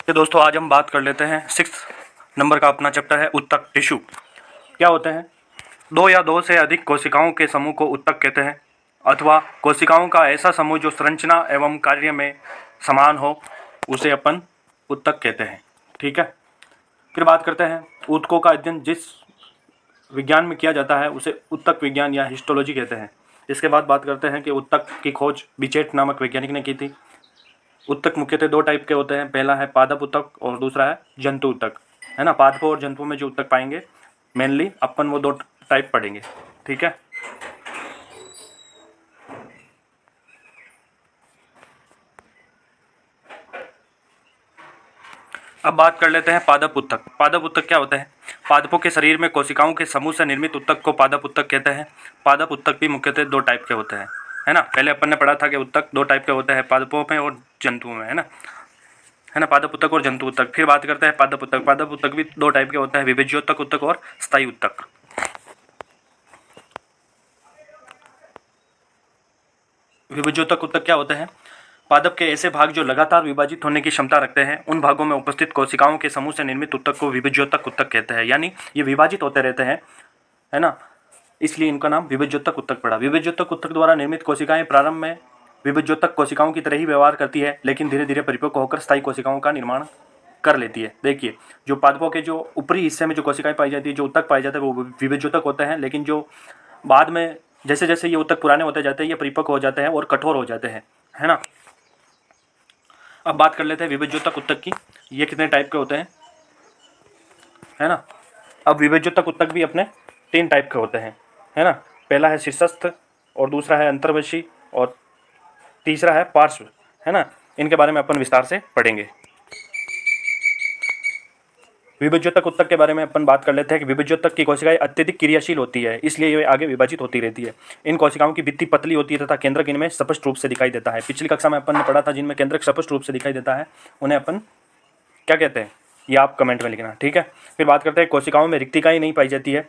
तो दोस्तों आज हम बात कर लेते हैं 6 नंबर का अपना चैप्टर है उत्तक टिश्यू। क्या होते हैं? दो या दो से अधिक कोशिकाओं के समूह को उत्तक कहते हैं, अथवा कोशिकाओं का ऐसा समूह जो संरचना एवं कार्य में समान हो उसे अपन उत्तक कहते हैं। ठीक है, फिर बात करते हैं ऊतकों का अध्ययन जिस विज्ञान में किया जाता है उसे उत्तक विज्ञान या हिस्टोलॉजी कहते हैं। इसके बाद बात करते हैं कि उत्तक की खोज बिचेट नामक वैज्ञानिक ने की थी। उत्तक मुख्यतः दो टाइप के होते हैं, पहला है पादप उत्तक और दूसरा है जंतु उत्तक, है ना। पादपों और जंतुओं में जो उत्तक पाएंगे मेनली अपन वो दो टाइप पढ़ेंगे। ठीक है, अब बात कर लेते हैं पादप उत्तक। पादप उत्तक क्या होता है? पादपों के शरीर में कोशिकाओं के समूह से निर्मित उत्तक को पादप उत्तक कहते हैं। पादप उत्तक भी मुख्यतः दो टाइप के होते हैं, है ना। पहले अपन ने पढ़ा था कि उत्तक दो टाइप के होते हैं, पादपों में और जंतुओं में, है ना, पादप उत्तक और जंतु उत्तक। फिर बात करते हैं पादप उत्तक। पादप उत्तक भी दो टाइप के होते हैं, विभिज्योतक उत्तक और स्थायी उत्तक। विभिज्योतक उत्तक क्या होते हैं? पादप के ऐसे भाग जो लगातार विभाजित होने की क्षमता रखते हैं, उन भागों में उपस्थित कोशिकाओं के समूह से निर्मित उत्तक को विभिज्योतक उत्तक कहते हैं। यानी ये विभाजित होते रहते हैं, है ना, इसलिए इनका नाम विभिज्योतक उत्तक पड़ा। विभिज्योतक उत्तक द्वारा निर्मित कोशिकाएं प्रारंभ में विभिज्योतक कोशिकाओं की तरह ही व्यवहार करती है, लेकिन धीरे धीरे परिपक्व होकर स्थायी कोशिकाओं का निर्माण कर लेती है। देखिए, जो पादपों के जो ऊपरी हिस्से में जो कोशिकाएं पाई जाती है, जो उत्तक पाए जाते हैं, वो विभिज्योतक होते हैं, लेकिन जो बाद में जैसे जैसे ये उत्तक पुराने होते जाते हैं, ये परिपक्व हो जाते हैं और कठोर हो जाते हैं, है ना। अब बात कर लेते हैं विभिज्योतक उत्तक की। ये कितने टाइप के होते हैं, है ना। अब विभिज्योतक उत्तक भी अपने 3 टाइप के होते हैं, है ना। पहला है शीर्षस्थ और दूसरा है अंतर्वशी और तीसरा है पार्श्व, है ना। इनके बारे में अपन विस्तार से पढ़ेंगे। विभिज्योतक उत्तक के बारे में अपन बात कर लेते हैं कि विभिज्योतक की कोशिकाएं अत्यधिक क्रियाशील होती है, इसलिए ये आगे विभाजित होती रहती है। इन कोशिकाओं की भित्ति पतली होती है तथा केंद्रक इनमें स्पष्ट रूप से दिखाई देता है। पिछली कक्षा में अपन ने पढ़ा था जिनमें केंद्रक स्पष्ट रूप से दिखाई देता है उन्हें अपन क्या कहते हैं, ये आप कमेंट में लिखना। ठीक है, फिर बात करते हैं कोशिकाओं में रिक्तिकाएं नहीं पाई जाती है।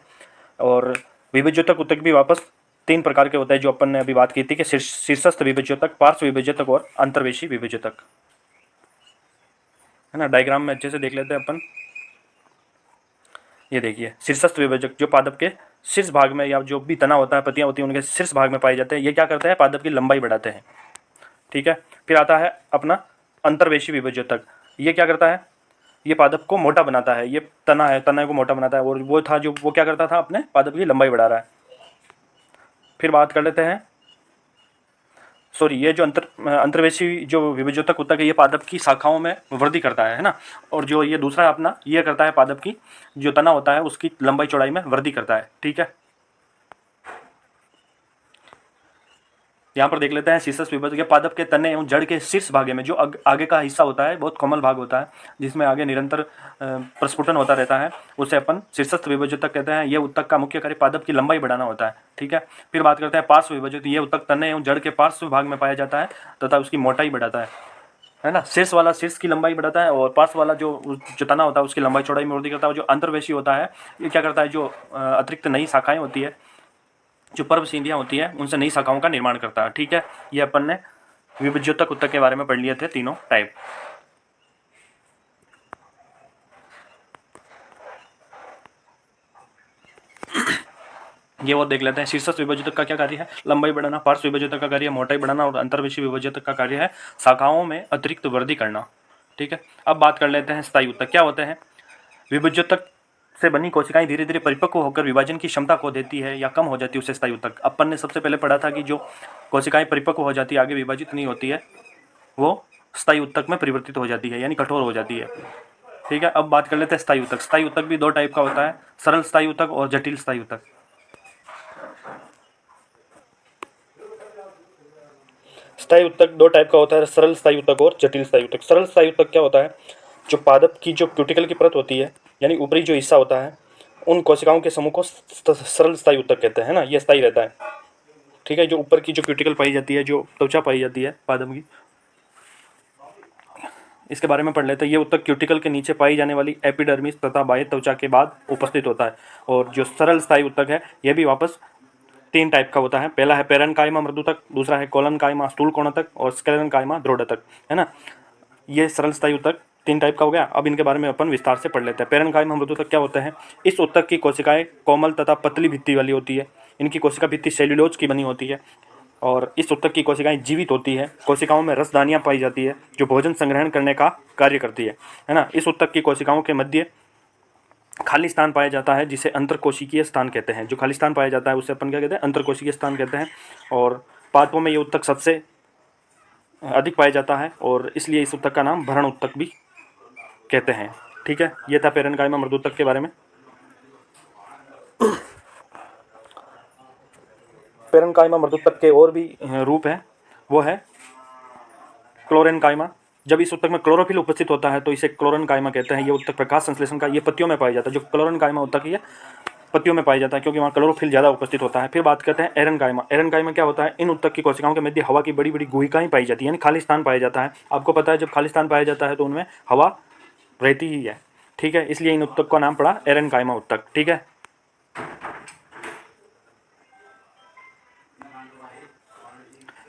और विभिज्योतक उत्तक भी वापस 3 प्रकार के होते हैं, जो अपन ने अभी बात की थी कि शीर्षस्थ विभिज्योतक, पार्श्व विभिज्योतक और अंतर्वेशी विभिज्योतक, है ना। डायग्राम में अच्छे से देख लेते हैं अपन। ये देखिए, शीर्षस्थ विभाजक जो पादप के शीर्ष भाग में या जो भी तना होता है, पत्तियां होती हैं, उनके शीर्ष भाग में पाए जाते हैं। ये क्या करते हैं? पादप की लंबाई बढ़ाते हैं। ठीक है, फिर आता है अपना अंतर्वेशी विभाजक। ये क्या करता है? ये पादप को मोटा बनाता है। ये तना है, तने को मोटा बनाता है, और वो था जो वो क्या करता था, अपने पादप की लंबाई बढ़ा रहा है। फिर बात कर लेते हैं, ये जो अंतर्वेशी जो विभिज्योतक उत्तक है, ये पादप की शाखाओं में वृद्धि करता है ना। और जो ये दूसरा है अपना, ये करता है पादप की जो तना होता है उसकी लंबाई चौड़ाई में वृद्धि करता है। ठीक है, यहाँ पर देख लेते हैं शीर्षस्थ विभाजक। पादप के तने एवं जड़ के शीर्ष भाग में जो आगे का हिस्सा होता है, बहुत कोमल भाग होता है, जिसमें आगे निरंतर प्रस्फुटन होता रहता है, उसे अपन शीर्षस्थ विभाजक कहते हैं। ये उत्तक का मुख्य कार्य पादप की लंबाई बढ़ाना होता है। ठीक है, फिर बात करते हैं पार्श्व विभाजक। ये उत्तक तने एवं जड़ के पार्श्व भाग में पाया जाता है तथा उसकी मोटाई बढ़ाता है ना। शीर्ष वाला शीर्ष की लंबाई बढ़ाता है और पार्श्व वाला जो तना होता है उसकी लंबाई चौड़ाई में वृद्धि करता है। जो अंतर्वेशी होता है, ये क्या करता है? जो अतिरिक्त नई शाखाएं होती है, जो पर्वसींधियाँ होती हैं, उनसे नई शाखाओं का निर्माण करता है। ठीक है, ये अपन ने विभिज्योतक उत्तक के बारे में पढ़ लिए थे, तीनों टाइप। ये वो देख लेते हैं। शीर्षस्थ विभाजक का क्या कार्य है? लंबाई बढ़ाना। पार्श्व विभाजक का कार्य मोटाई बढ़ाना और अंतर्वेशी विभाजक का कार्य है शाखाओं में अतिरिक्त वृद्धि करना। ठीक है, अब बात कर लेते हैं स्थायी उत्तक। क्या होते हैं? विभाजक से बनी कोशिकाएं धीरे धीरे परिपक्व होकर विभाजन की क्षमता खो देती है या कम हो जाती है, उसे स्थायी उत्तक। अपन ने सबसे पहले पढ़ा था कि जो कोशिकाएं परिपक्व हो जाती है, आगे विभाजित नहीं होती है, वो स्थायी उत्तक में परिवर्तित हो जाती है, यानी कठोर हो जाती है। ठीक है, अब बात कर लेते हैं स्थायी उत्तक। स्थायी उत्तक भी दो टाइप का होता है, सरल स्थायी उत्तक और जटिल स्थायी उत्तक। स्थायी उत्तक दो टाइप का होता है, सरल स्थायी उत्तक और जटिल स्थायी उत्तक। सरल स्थायी उत्तक क्या होता है? जो पादप की जो क्यूटिकल की परत होती है, यानी ऊपरी जो हिस्सा होता है, उन कोशिकाओं के समूह को सरल स्थायी उत्तक कहते हैं ना। ये स्थायी रहता है। ठीक है, जो ऊपर की जो क्यूटिकल पाई जाती है, जो त्वचा पाई जाती है पादप की, इसके बारे में पढ़ लेते हैं। ये उत्तक क्यूटिकल के नीचे पाई जाने वाली एपिडर्मिस तथा बाह्य त्वचा के बाद उपस्थित होता है। और जो सरल स्थायी उत्तक है, यह भी वापस 3 टाइप का होता है। पहला है पेरेन्काइमा मृदुतक, दूसरा है कोलनकाइमा स्थूल कोणतक और स्क्लेरेन्काइमा दृढ़तक, है ना। ये सरल स्थायी उत्तक तीन टाइप का हो गया। अब इनके बारे में अपन विस्तार से पढ़ लेते हैं। पेरेन्काइमा मृदुतक क्या होता है? इस ऊतक की कोशिकाएं कोमल तथा पतली भित्ति वाली होती है। इनकी कोशिका भित्ति सेल्यूलोज की बनी होती है और इस ऊतक की कोशिकाएं जीवित होती है। कोशिकाओं में रसदानियां पाई जाती है जो भोजन संग्रहण करने का कार्य करती है ना। इस ऊतक की कोशिकाओं के मध्य खाली स्थान पाया जाता है जिसे अंतरकोशिकीय स्थान कहते हैं। जो खाली स्थान पाया जाता है उसे अपन क्या कहते हैं? अंतरकोशिकीय स्थान कहते हैं। और पादपों में ये ऊतक सबसे अधिक पाया जाता है और इसलिए इस ऊतक का नाम भरण ऊतक भी कहते हैं। ठीक है, ये था पेरेन्काइमा मृदुतक के बारे में। पेरेन्काइमा मृदुतक के और भी रूप हैं, वो है क्लोरेन्काइमा। जब इस ऊतक में क्लोरोफिल उपस्थित होता है तो इसे क्लोरेन्काइमा कहते हैं। ये ऊतक प्रकाश संश्लेषण का ये पत्तियों में पाया जाता है। जो क्लोरेन्काइमा ऊतक है पत्तियों में पाया जाता है क्योंकि वहाँ क्लोरोफिल ज़्यादा उपस्थित होता है। फिर बात करते हैं एरेन्काइमा। एरेन्काइमा क्या होता है? इन ऊतक की कोशिकाओं के मध्य हवा की बड़ी बड़ी गुहिकाएं पाई जाती है, यानी खाली स्थान पाया जाता है। आपको पता है जब खाली स्थान पाया जाता है तो उनमें हवा रहती ही है। ठीक है, इसलिए इन ऊतक का नाम पड़ा एरेन्काइमा ऊतक। ठीक है,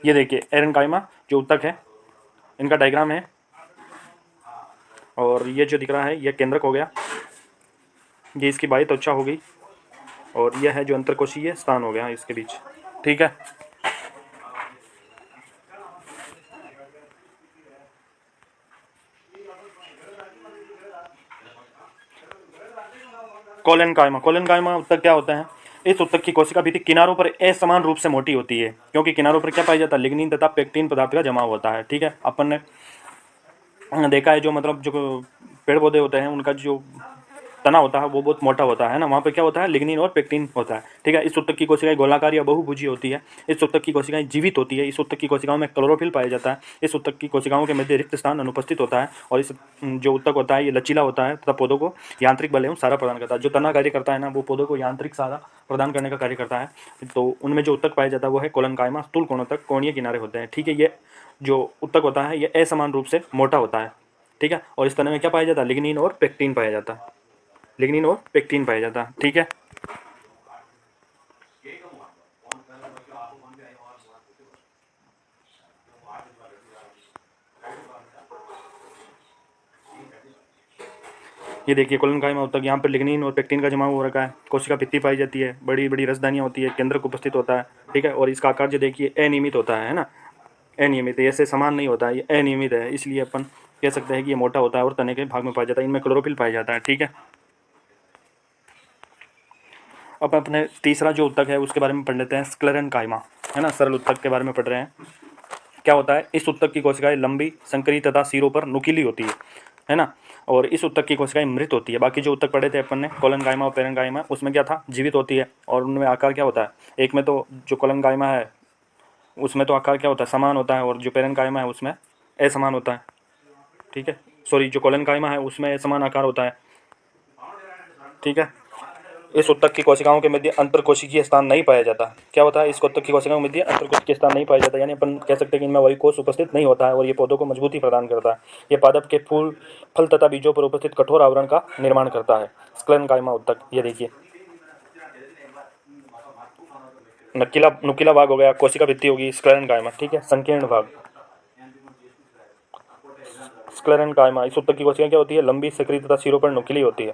ये देखिए एरेन्काइमा जो ऊतक है, इनका डायग्राम है और ये जो दिख रहा है ये केंद्रक हो गया, ये इसकी बाह्य त्वचा हो गई और यह है जो अंतरकोशीय स्थान हो गया इसके बीच। ठीक है, कोलेनकाइमा। कोलेनकाइमा ऊतक क्या होता है? इस ऊतक की कोशिका भित्ति किनारों पर असमान रूप से मोटी होती है क्योंकि किनारों पर क्या पाया जाता है? लिग्निन तथा पेक्टिन पदार्थ का जमाव होता है। ठीक है, अपन ने देखा है जो मतलब जो पेड़ पौधे होते हैं उनका जो तना होता है वो बहुत मोटा होता है ना, वहाँ पे क्या होता है? लिग्निन और पेक्टिन होता है। ठीक है, इस ऊतक की कोशिकाएं गोलाकार या बहुभुजी होती है। इस ऊतक की कोशिकाएं जीवित होती है। इस ऊतक की कोशिकाओं में क्लोरोफिल पाया जाता है। इस ऊतक की कोशिकाओं के मध्य रिक्त स्थान अनुपस्थित होता है और इस जो ऊतक होता है ये लचीला होता है तथा पौधों को यांत्रिक बल एवं सहारा प्रदान करता है। जो तना कार्य करता है ना वो पौधों को यांत्रिक सहारा प्रदान करने का कार्य करता है। तो उनमें जो ऊतक पाया जाता है वो है कोलेनकाइमा। स्थूल कोणोतक कोणीय किनारे होते हैं। ठीक है, ये जो ऊतक होता है ये असमान रूप से मोटा होता है। ठीक है, और इस तना में क्या पाया जाता है? लिग्निन और पेक्टिन पाया जाता है। लिग्निन और पेक्टिन पाया जाता है। ठीक है, ये देखिए कोलेनकाइमा ऊतक, यहाँ पर लिग्निन और पेक्टिन का जमाव हो रखा है। कोशिका भित्ति पाई जाती है, बड़ी बड़ी रसदानियाँ होती है, केंद्रक उपस्थित होता है। ठीक है, और इसका आकार जो देखिए अनियमित होता है ना, अनियमित है, ऐसे समान नहीं होता है, ये अनियमित है। इसलिए अपन कह सकते हैं कि ये मोटा होता है और तने के भाग में पाया जाता है। इनमें क्लोरोफिल पाया जाता है। ठीक है, अब अपने तीसरा जो ऊतक है उसके बारे में पढ़ लेते हैं, स्क्लेरेन्काइमा, है ना। सरल ऊतक के बारे में पढ़ रहे हैं। क्या होता है? इस ऊतक की कोशिकाएं लंबी, संकरी तथा सिरों पर नुकीली होती है ना। और इस ऊतक की कोशिकाएं मृत होती है। बाकी जो ऊतक पढ़े थे अपन ने कोलेनकाइमा और पेरेन्काइमा, उसमें क्या था? जीवित होती है और उनमें आकार क्या होता है? एक में तो जो कोलेनकाइमा है उसमें तो आकार क्या होता है? समान होता है और जो पेरेन्काइमा है उसमें असमान होता है। ठीक है, सॉरी, जो कोलेनकाइमा है उसमें असमान आकार होता है। ठीक है, इस ऊतक की कोशिकाओं के मध्य अंतरकोशिकीय स्थान नहीं पाया जाता। क्या होता है? इस ऊतक की कोशिकाओं के मध्य अंतरकोशिकीय स्थान नहीं पाया जाता, यानी अपन कह सकते हैं कि इनमें वही कोष उपस्थित नहीं होता है और ये पौधों को मजबूती प्रदान करता है। ये पादप के फूल, फल तथा बीजों पर उपस्थित कठोर आवरण का निर्माण करता है। स्क्लेरेन्काइमा ऊतक, ये देखिए नुकीला नुकीला भाग हो गया, कोशिका भित्ति होगी स्क्लेरेन्काइमा। ठीक है, संकीर्ण भाग स्क्लेरेन्काइमा। इस ऊतक की कोशिका क्या होती है? लंबी, सक्रिय तथा सिरों पर नुकीली होती है।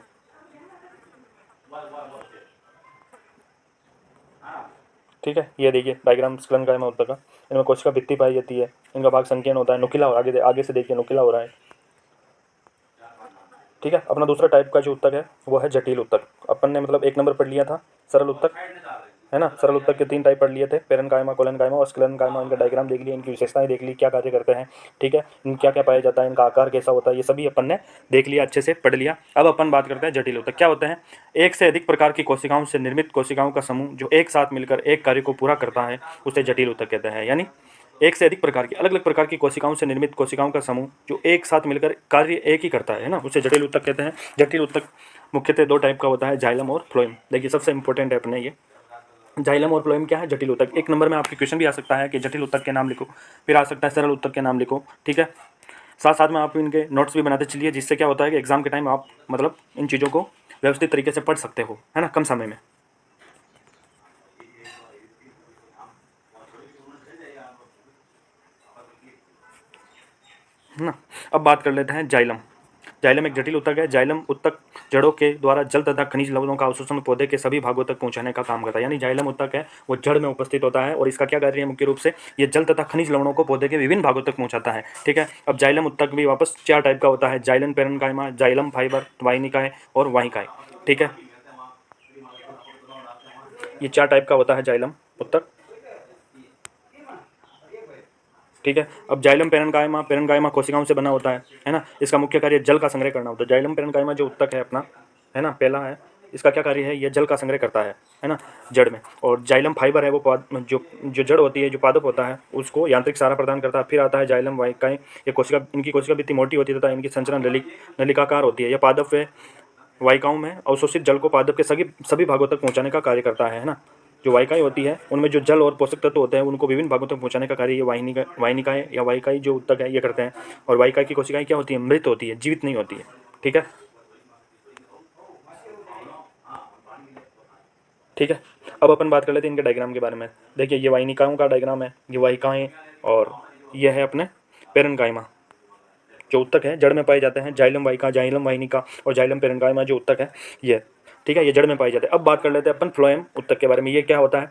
ठीक है, ये देखिए डायग्राम स्क्लेरेन्काइमा ऊतक का। इनमें कोशिका भित्ति पाई जाती है, इनका भाग संकीर्ण होता है, नुकीला, आगे से देखिए नुकीला हो रहा है। ठीक है, अपना दूसरा टाइप का जो ऊतक है वो है जटिल ऊतक। अपन ने मतलब एक नंबर पढ़ लिया था सरल ऊतक, है ना। सरल ऊतक के तीन टाइप पढ़ लिए थे, पेरेन्काइमा, कोलेनकाइमा और स्क्लेरेन्काइमा। इनका डायग्राम देख लिया, इनकी विशेषताएं देख ली, क्या कार्य करते हैं। ठीक है, इन क्या क्या पाया जाता है, इनका आकार कैसा होता है, ये सभी अपन ने देख लिया, अच्छे से पढ़ लिया। अब अपन बात करते हैं जटिल ऊतक क्या होते हैं। एक से अधिक प्रकार की कोशिकाओं से निर्मित कोशिकाओं का समूह जो एक साथ मिलकर एक कार्य को पूरा करता है उसे जटिल ऊतक कहते हैं। यानी एक से अधिक प्रकार की, अलग अलग प्रकार की कोशिकाओं से निर्मित कोशिकाओं का समूह जो एक साथ मिलकर कार्य एक ही करता है ना, उसे जटिल ऊतक कहते हैं। जटिल ऊतक मुख्यतः दो टाइप का होता है, जाइलम और फ्लोएम। देखिए सबसे इंपॉर्टेंट है अपने ये जाइलम और फ्लोएम क्या है? जटिल ऊतक। एक नंबर में आपके क्वेश्चन भी आ सकता है कि जटिल ऊतक के नाम लिखो, फिर आ सकता है सरल ऊतक के नाम लिखो। ठीक है, साथ साथ में आप इनके नोट्स भी बनाते चलिए, जिससे क्या होता है कि एग्जाम के टाइम आप मतलब इन चीज़ों को व्यवस्थित तरीके से पढ़ सकते हो, है ना, कम समय में। है ना। अब बात कर लेते हैं जाइलम। जाइलम एक जटिल उत्तक है। जाइलम उत्तक जड़ों के द्वारा जल तथा खनिज लवणों का अवशोषण पौधे के सभी भागों तक पहुंचाने का काम करता है। यानी जाइलम उत्तक है वो जड़ में उपस्थित होता है और इसका क्या कार्य है मुख्य रूप से, ये जल तथा खनिज लवणों को पौधे के विभिन्न भागों तक पहुंचाता है। ठीक है, अब जाइलम उत्तक भी वापस 4 टाइप का होता है, जाइलम पेरेन्काइमा, जाइलम फाइबर, वाहिनिकाएं और वाहिकाएं। ठीक है, ये 4 टाइप का होता है जाइलम उत्तक। ठीक है, अब जाइलम पेरेन्काइमा, पेरेन्काइमा कोशिकाओं से बना होता है ना। इसका मुख्य कार्य जल का संग्रह करना होता है। जाइलम पेरेन्काइमा जो उत्तक है अपना, है ना, पहला है, इसका क्या कार्य है, ये जल का संग्रह करता है ना, जड़ में। और जाइलम फाइबर है वो जो जो जड़ होती है, जो पादप होता है, उसको यांत्रिक सहारा प्रदान करता है। फिर आता है जाइलम वाहिकाएं, ये कोशिका, इनकी कोशिका भी इतनी मोटी होती है तथा इनकी संरचना नलिकाकार होती है। यह पादप व वाहिकाओं में अवशोषित जल को पादप के सभी भागों तक पहुंचाने का कार्य करता है ना। जो वाहिकाएं होती है उनमें जो जल और पोषक तत्व होते हैं उनको विभिन्न भागों तक पहुंचाने का कार्य ये वाहिनिकाएं या वाहिकाएं जो उत्तक है ये करते हैं। और वाहिकाएं की कोशिकाएं क्या होती है, मृत होती है, जीवित नहीं होती है। ठीक है, ठीक है, अब अपन बात कर लेते हैं इनके डायग्राम के बारे में। देखिए ये वाहिनिकाओं का डायग्राम है, ये वाहिकाएं, और यह है अपने पेरेन्काइमा जो उत्तक है, जड़ में पाए जाते हैं। जाइलम वाहिका, जाइलम वाहिनिका और जाइलम पेरेन्काइमा जो उत्तक है ये, ठीक है, ये जड़ में पाए जाते हैं। अब बात कर लेते हैं अपन फ्लोएम उत्तक के बारे में। ये क्या होता है,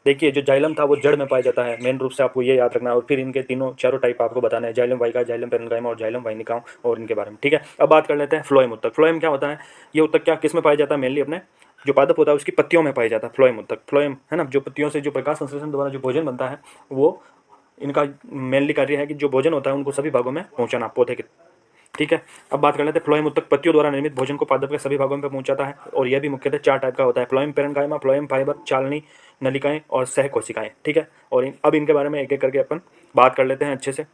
देखिए जो जाइलम था वो जड़ में पाया जाता है, मेन रूप से आपको ये याद रखना है। और फिर इनके चारों टाइप आपको बताना है, जाइलम वाहिका, जाइलम पेरेन्काइमा और जाइलम वाहिनिकाओं और इनके बारे में। ठीक है, अब बात कर लेते हैं फ्लोएम उत्तक। फ्लोएम क्या होता है, ये उत्तक क्या किस में पाया जाता है, मेनली अपने जो पादप होता है उसकी पत्तियों में पाया जाता है फ्लोएम उत्तक। फ्लोएम है ना, जो पत्तियों से जो प्रकाश संश्लेषण द्वारा जो भोजन बनता है वो इनका मेनली कार्य है कि जो भोजन होता है उनको सभी भागों में पहुंचाना पौधे के। ठीक है, अब बात कर लेते हैं फ्लोएम उत्तक पत्तियों द्वारा निर्मित भोजन को पादप के सभी भागों में पहुंचाता है। और यह भी मुख्यतः 4 टाइप का होता है, फ्लोएम पेरेन्काइमा, फ्लोएम फाइबर, चालनी नलिकाएं और सह कोशिकाएं। ठीक है, और अब इनके बारे में एक एक करके अपन बात कर लेते हैं अच्छे से।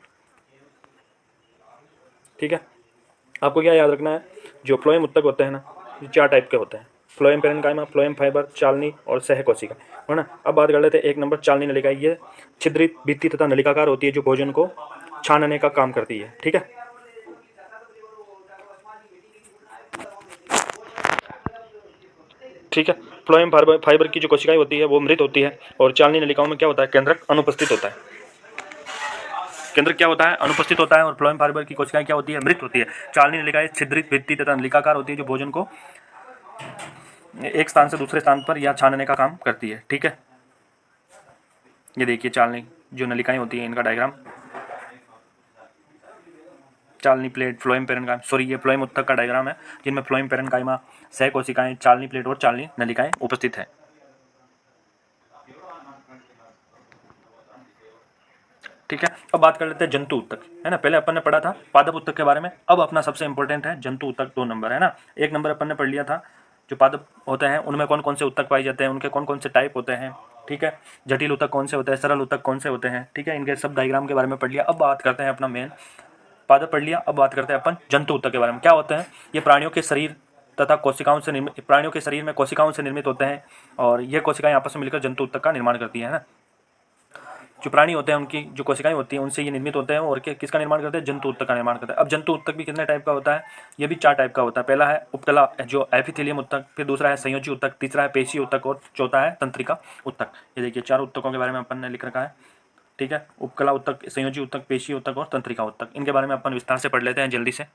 ठीक है, आपको क्या याद रखना है, जो फ्लोएम उत्तक होते हैं ना, ये 4 टाइप के होते हैं, फ्लोएम पेरेन्काइमा, फ्लोएम फाइबर, चालनी और सह कोशिका, है ना। अब बात कर लेते हैं 1 नंबर चालनी नलिका। ये छिद्रित, भित्ति तथा नलिकाकार होती है जो भोजन को छानने का काम करती है। ठीक है, ठीक है, फ्लोएम फाइबर की जो कोशिकाएं होती है वो मृत होती है। और चालनी नलिकाओं में क्या होता है, केंद्रक अनुपस्थित होता है। केंद्रक क्या होता है, अनुपस्थित होता है। और फ्लोएम फाइबर की कोशिकाएं क्या होती है, मृत होती है। चालनी नलिकाएं छिद्रित, भित्ति तथा नलिकाकार होती है जो भोजन को एक स्थान से दूसरे स्थान पर या छानने का काम करती है। ठीक है, ये देखिए चालनी जो नलिकाएं होती हैं इनका डायग्राम, चालनी प्लेट, फ्लोएम पेरेन्काइमा, सॉरी ये फ्लोएम उत्तक का डायग्राम है जिनमें फ्लोएम पेरेन्काइमा, सह कोशिकाएं, चालनी प्लेट और चालनी नलिकाएं उपस्थित है। ठीक है, अब बात कर लेते हैं जंतु उत्तक, है ना। पहले अपन ने पढ़ा था पादप उत्तक के बारे में, अब अपना सबसे इंपॉर्टेंट है जंतु उत्तक, 2 नंबर, है ना। 1 नंबर अपन ने पढ़ लिया था जो पादप होते हैं उनमें कौन कौन से उत्तक पाए जाते हैं, उनके कौन कौन से टाइप होते हैं। ठीक है, जटिल उत्तक कौन से होते हैं, सरल उत्तक कौन से होते हैं। ठीक है, इनके सब डायग्राम के बारे में पढ़ लिया। अब बात करते हैं अपना मेन पादप पढ़ लिया, अब बात करते हैं अपन जंतु उत्तक के बारे में। क्या होते हैं, ये प्राणियों के शरीर तथा कोशिकाओं से निर्मित, प्राणियों के शरीर में कोशिकाओं से निर्मित होते हैं और ये कोशिकाएं आपस में मिलकर जंतु उत्तक का निर्माण करती है ना। जो प्राणी होते हैं उनकी जो कोशिकाएं होती हैं उनसे ये निर्मित होते हैं और किसका निर्माण करते हैं, जंतु उत्तक का निर्माण करते हैं। अब जंतु उत्तक भी कितने टाइप का होता है, ये भी 4 टाइप का होता है। पहला है उपकला जो एपिथेलियम उत्तक, फिर दूसरा है संयोजी उत्तक, तीसरा है पेशी उत्तक और चौथा है तंत्रिका उत्तक। ये देखिए 4 उत्तकों के बारे में अपन ने लिख रखा है। ठीक है, उपकला उत्तक, संयोजी उत्तक, पेशी उत्तक और तंत्रिका उत्तक, इनके बारे में अपन विस्तार से पढ़ लेते हैं जल्दी से।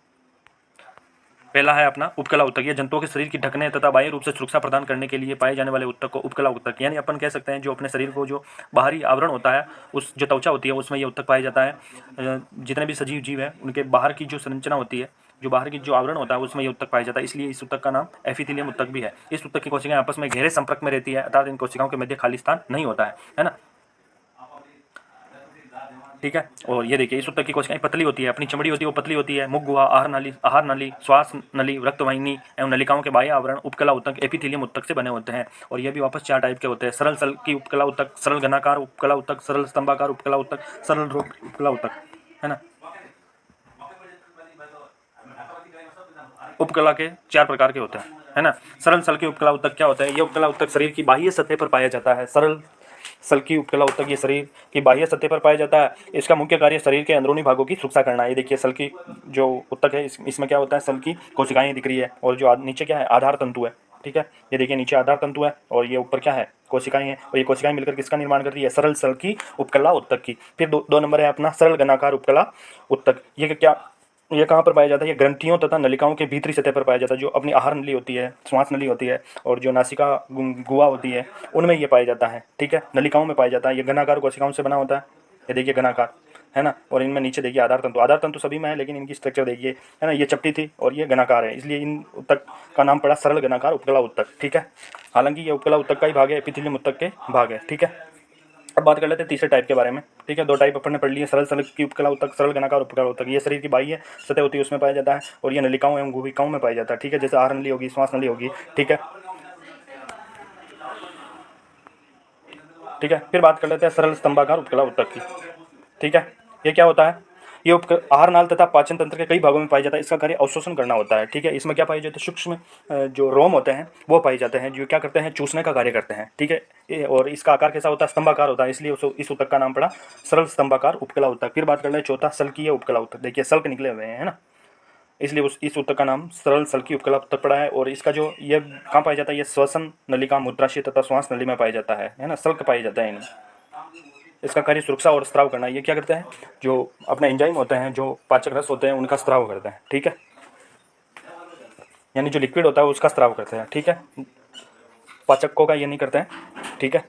पहला है अपना उपकला उत्तक, ये जंतुओं के शरीर की ढकने तथा बाह्य रूप से सुरक्षा प्रदान करने के लिए पाए जाने वाले उत्तक को उपकला उत्तक, यानी अपन कह सकते हैं जो अपने शरीर को जो बाहरी आवरण होता है, उस जो त्वचा होती है उसमें ये उत्तक पाया जाता है। जितने भी सजीव जीव हैं उनके बाहर की जो संरचना होती है, जो बाहर की जो आवरण होता है उसमें ये उत्तक पाया जाता है, इसलिए इस उत्तक का नाम एपिथेलियम उत्तक भी है। इस उत्तक की कोशिकाएं आपस में गहरे संपर्क में रहती है, अर्थात इन कोशिकाओं के मध्य खाली स्थान नहीं होता है ना। ठीक है, और ये देखिए इस उत्तक की कोशिकाएं पतली होती है, अपनी चमड़ी होती है वो पतली होती है। मुख गुहा, आहार नली, श्वास नली, रक्तवाहिनी एवं नलिकाओं के बाह्य आवरण उपकला उत्तक एपिथेलियम उत्तक से बने होते हैं। और ये भी वापस 4 टाइप के होते हैं, सरल सल की उपकला उत्तक, सरल घनाकार उपकला उत्तक, सरल स्तंभाकार उपकला उत्तक, सरल रोग उपकला उत्तक, है ना। उपकला के 4 प्रकार के होते हैं, है ना। सरल सल के उपकला उत्तक क्या होता है, ये उपकला उत्तक शरीर की बाह्य सतह पर पाया जाता है। सरल सल्की उपकला उत्तक ये शरीर की बाह्य सतह पर पाया जाता है। इसका मुख्य कार्य शरीर के अंदरूनी भागों की सुरक्षा करना है। ये देखिए सल्की जो उत्तक है इसमें क्या होता है, सल्की कोशिकाएं दिख रही है और जो नीचे क्या है, आधार तंतु है। ठीक है, ये देखिए नीचे आधार तंतु है और ये ऊपर क्या है, कोशिकाएं हैं। और ये कोशिकाएं मिलकर किसका निर्माण करती है, सरल सल्की उपकला उत्तक की। फिर 2 नंबर है अपना सरल घनाकार उपकला उत्तक। ये क्या ये कहाँ पर पाया जाता है? ये ग्रंथियों तथा नलिकाओं के भीतरी सतह पर पाया जाता है, जो अपनी आहार नली होती है, श्वास नली होती है और जो नासिका गुहा होती है, उनमें ये पाया जाता है। ठीक है, नलिकाओं में पाया जाता है। ये घनाकार कोशिकाओं से बना होता है, ये देखिए घनाकार है ना। और इनमें नीचे देखिए आधार तंतु सभी में है, लेकिन इनकी स्ट्रक्चर देखिए है ना, ये चपटी थी और ये घनाकार है, इसलिए इन उत्तक का नाम पड़ा सरल घनाकार उपकला उत्तक। ठीक है, हालांकि ये उपकला उत्तक का ही भाग है, एपिथेलियम उत्तक के भाग है। ठीक है, अब बात कर लेते हैं तीसरे टाइप के बारे में। ठीक है, दो टाइप अपन ने पढ़ लिए, सरल सरल की उपकला उत्तक, सरल घनाकार उपकला उत्तक। ये शरीर की बाह्य सतह होती है उसमें पाया जाता है, और ये नलिकाओं एवं गुहिकाओं में पाया जाता है। ठीक है, जैसे आहार नली होगी, श्वास नली होगी। ठीक है, ठीक है, फिर बात कर लेते हैं सरल स्तंभाकार उपकला उत्तक की। ठीक है, ये क्या होता है? ये आहार नाल तथा पाचन तंत्र के कई भागों में पाया जाता है। इसका कार्य अवशोषण करना होता है। ठीक है, इसमें क्या पाए जाते हैं? सूक्ष्म जो रोम होते हैं वो पाए जाते हैं, जो क्या करते हैं? चूसने का कार्य करते हैं। ठीक है, और इसका आकार कैसा होता है? स्तंभाकार होता है, इसलिए इस उत्तक का नाम पड़ा सरल स्तंभाकार उपकला उत्तक। फिर बात कर ले चौथा, सल्कीय उपकला उत्तक। देखिए सल्क निकले हुए हैं, है ना, इसलिए इस उत्तक का नाम सरल सल्की उपकला उत्तक पड़ा है। और इसका जो ये कहाँ पाया जाता है? ये श्वसन नलिका, मूत्राशय तथा श्वास नली में पाया जाता है ना, सल्क पाया जाता है इनमें। इसका कार्य सुरक्षा और स्त्राव करना। ये क्या करते हैं? जो अपने एंजाइम होते हैं, जो पाचक रस होते हैं, उनका स्त्राव करते हैं। ठीक है, यानी जो लिक्विड होता है उसका स्त्राव करते हैं। ठीक है, पाचकों का ये नहीं करते हैं। ठीक है,